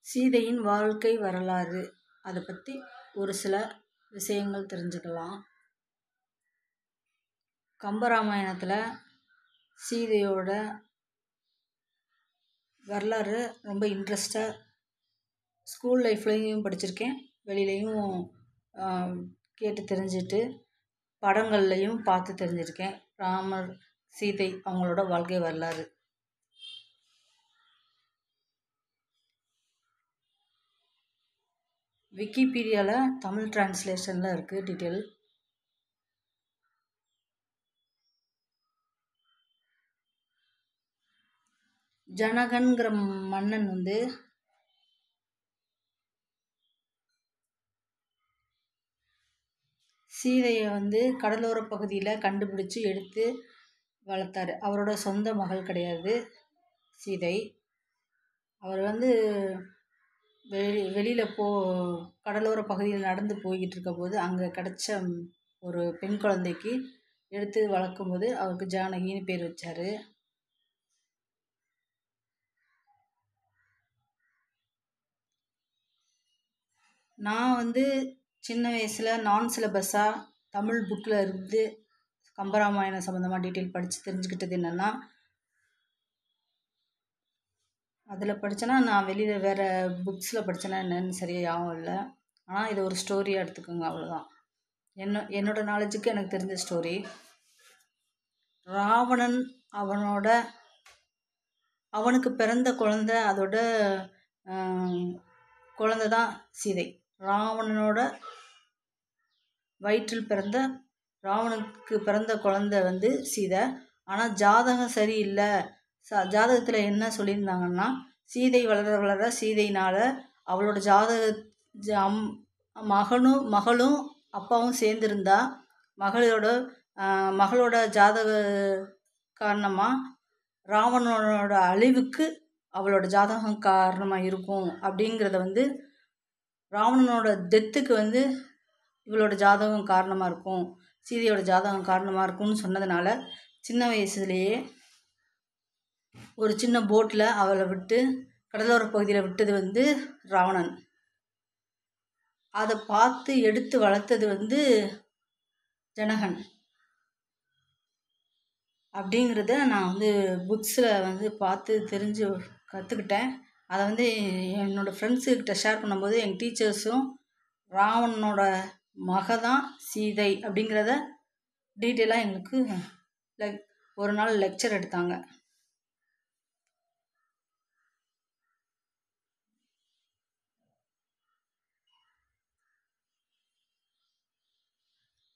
சீதையின் வாழ்க்கை வரலாறு அதை பற்றி ஒரு சில விஷயங்கள் தெரிஞ்சுக்கலாம். கம்பராமாயணத்தில் சீதையோட வரலாறு ரொம்ப இன்ட்ரெஸ்டாக ஸ்கூல் லைஃப்லேயும் படிச்சிருக்கேன், வெளியிலையும் கேட்டு தெரிஞ்சுட்டு படங்கள்லையும் பார்த்து தெரிஞ்சிருக்கேன். ராமர் சீதை அவங்களோட வாழ்க்கை வரலாறு. விக்கிபீடியாவில் தமிழ் டிரான்ஸ்லேஷனில் இருக்குது டீட்டெயில். ஜனகன்கிற மன்னன் சீதையை கடலோர பகுதியில் கண்டுபிடிச்சி எடுத்து வளர்த்தாரு. அவரோட சொந்த மகள் கிடையாது சீதை. அவர் வெளியில் கடலோர பகுதியில் நடந்து போய்கிட்டு இருக்க போது அங்கே கிடச்ச ஒரு பெண் குழந்தைக்கு எடுத்து வளர்க்கும் போது அவருக்கு ஜானகின்னு பேர் வச்சார். நான் சின்ன வயசில் நான் சிலபஸாக தமிழ் புக்கில் இருந்து கம்பராமாயணம் சம்மந்தமாக டீட்டெயில் படித்து தெரிஞ்சுக்கிட்டது என்னென்னா, அதில் படித்தேன்னா நான் வெளியில் வேறு புக்ஸில் படித்தேன்னா என்னென்னு சரியாக ஞாபகம் இல்லை. ஆனால் இது ஒரு ஸ்டோரியாக எடுத்துக்கோங்க, அவ்வளோதான். என்னோட நாலேஜுக்கு எனக்கு தெரிஞ்ச ஸ்டோரி. ராவணன் அவனுக்கு பிறந்த குழந்தை, அதோட குழந்தை தான் சீதை. ராவணனோட வயிற்றில் பிறந்த ராவணனுக்கு பிறந்த குழந்தை சீதை. ஆனால் ஜாதகம் சரியில்லை. ஜாதகத்தில் என்ன சொல்லியிருந்தாங்கன்னா, சீதை வளர வளர சீதையினால் அவளோட மகளும் அப்பாவும் சேர்ந்துருந்தா மகளோட ஜாதக காரணமாக ராவணனோட அழிவுக்கு அவளோட ஜாதகம் காரணமாக இருக்கும். அப்படிங்கிறத ராவணனோட டெத்துக்கு இவளோட ஜாதகம் காரணமாக இருக்கும், சீதையோட ஜாதகம் காரணமாக இருக்கும்னு சொன்னதுனால சின்ன வயசுலேயே ஒரு சின்ன போட்டில் அவளை விட்டு கடலோர பகுதியில் விட்டது ராவணன். அதை பார்த்து எடுத்து வளர்த்தது ஜனகன். அப்படிங்கிறத நான் புக்ஸில் பார்த்து தெரிஞ்சு கற்றுக்கிட்டேன். அதை என்னோடய ஃப்ரெண்ட்ஸுக்கிட்ட ஷேர் பண்ணும்போது எங்கள் டீச்சர்ஸும் ராவணனோட மக தான் சீதை அப்படிங்கிறத டீட்டெயிலாக எங்களுக்கு ஒரு நாள் லெக்சர் எடுத்தாங்க.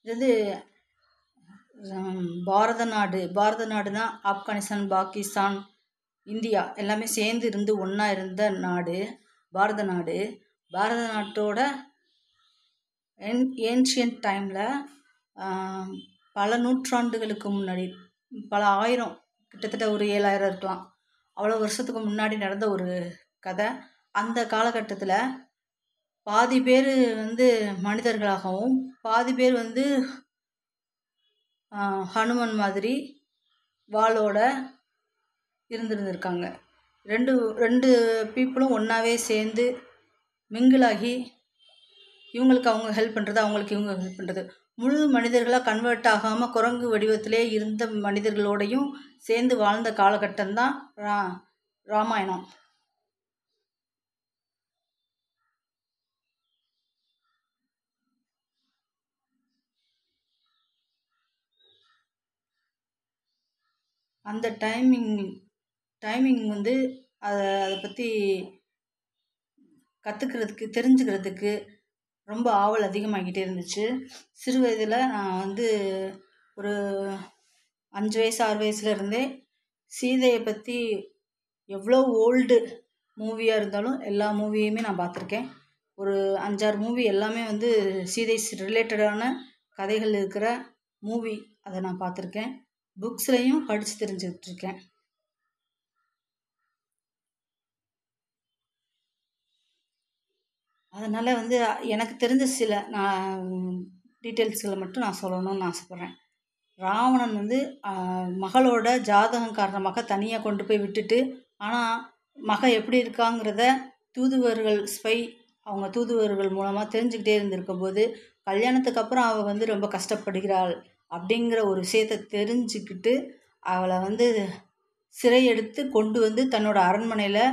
இது பாரத நாடுனா ஆப்கானிஸ்தான், பாகிஸ்தான், இந்தியா எல்லாமே சேர்ந்து இருந்து ஒன்றா இருந்த நாடு பாரத நாடு. பாரத நாட்டோட ஏன்ஷியன்ட் டைமில் பல நூற்றாண்டுகளுக்கு முன்னாடி, பல ஆயிரம், கிட்டத்தட்ட ஒரு 7000 இருக்கலாம், அவ்வளோ வருஷத்துக்கு முன்னாடி நடந்த ஒரு கதை. அந்த காலகட்டத்தில் பாதி பேர் மனிதர்களாகவும் பாதி பேர் ஹனுமன் மாதிரி வாளோட இருந்திருக்காங்க. ரெண்டு பீப்புளும் ஒன்றாவே சேர்ந்து மிங்கிளாகி இவங்களுக்கு அவங்க ஹெல்ப் பண்ணுறது, அவங்களுக்கு இவங்க ஹெல்ப் பண்ணுறது, முழு மனிதர்களாக கன்வெர்ட் ஆகாமல் குரங்கு வடிவத்திலே இருந்த மனிதர்களோடையும் சேர்ந்து வாழ்ந்த காலகட்டம்தான் ராமாயணம். அந்த டைமிங் அதை பற்றி கற்றுக்கிறதுக்கு தெரிஞ்சுக்கிறதுக்கு ரொம்ப ஆவல் அதிகமாகிட்டே இருந்துச்சு. சிறு வயதில் நான் ஒரு 5 வயசு 6 வயசுல இருந்தே சீதையை பற்றி எவ்வளோ ஓல்டு மூவியாக இருந்தாலும் எல்லா மூவியுமே நான் பார்த்துருக்கேன். ஒரு 5-6 மூவி எல்லாமே சீதை ரிலேட்டடான கதைகள் இருக்கிற மூவி, அதை நான் பார்த்துருக்கேன். புக்ஸ்லையும் படித்து தெரிஞ்சுக்கிட்டுருக்கேன். அதனால் எனக்கு தெரிஞ்ச சில டீட்டெயில்ஸில் மட்டும் நான் சொல்லணும்னு ஆசைப்பட்றேன். ராவணன் மகளோட ஜாதகம் காரணமாக தனியாக கொண்டு போய் விட்டுட்டு, ஆனால் மகள் எப்படி இருக்காங்கிறத தூதுவர்கள் ஸ்பை அவங்க தூதுவர்கள் மூலமாக தெரிஞ்சுக்கிட்டே இருந்திருக்கும் போது கல்யாணத்துக்கு அப்புறம் அவள் வந்து ரொம்ப கஷ்டப்படுகிறாள் அப்படிங்கிற ஒரு விஷயத்தை தெரிஞ்சுக்கிட்டு அவளை வந்து சிறை எடுத்து கொண்டு வந்து தன்னோட அரண்மனையில்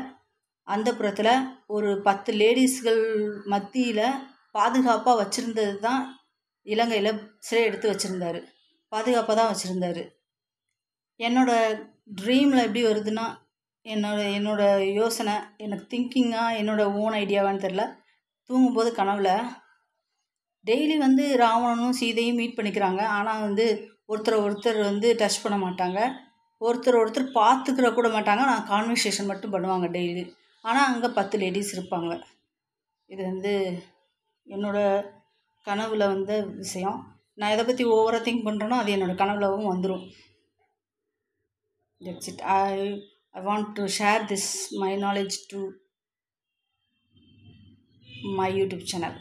அந்தப்புறத்தில் ஒரு 10 லேடிஸ்கள் மத்தியில் பாதுகாப்பாக வச்சுருந்தது தான் இலங்கையில் சிறை எடுத்து வச்சுருந்தாரு. பாதுகாப்பாக தான் வச்சுருந்தாரு. என்னோடய ட்ரீமில் எப்படி வருதுன்னா, என்னோட யோசனை, எனக்கு திங்கிங்காக என்னோடய ஓன் ஐடியாவான்னு தெரில, தூங்கும்போது கனவில் டெய்லி வந்து ராவணனும் சீதையும் மீட் பண்ணிக்கிறாங்க. ஆனால் வந்து ஒருத்தர் வந்து டச் பண்ண மாட்டாங்க, ஒருத்தர் பார்த்துக்கிற கூட மாட்டாங்க. நான் கான்வர்சேஷன் மட்டும் பண்ணுவாங்க டெய்லி. ஆனால் அங்கே 10 லேடிஸ் இருப்பாங்க. இது வந்து என்னோட கனவில் வந்த விஷயம். நான் எதை பற்றி ஓவராக திங்க் பண்ணுறேனோ அது என்னோடய கனவுலவும் வந்துடும். That's it. I want to share this my knowledge to my YouTube channel.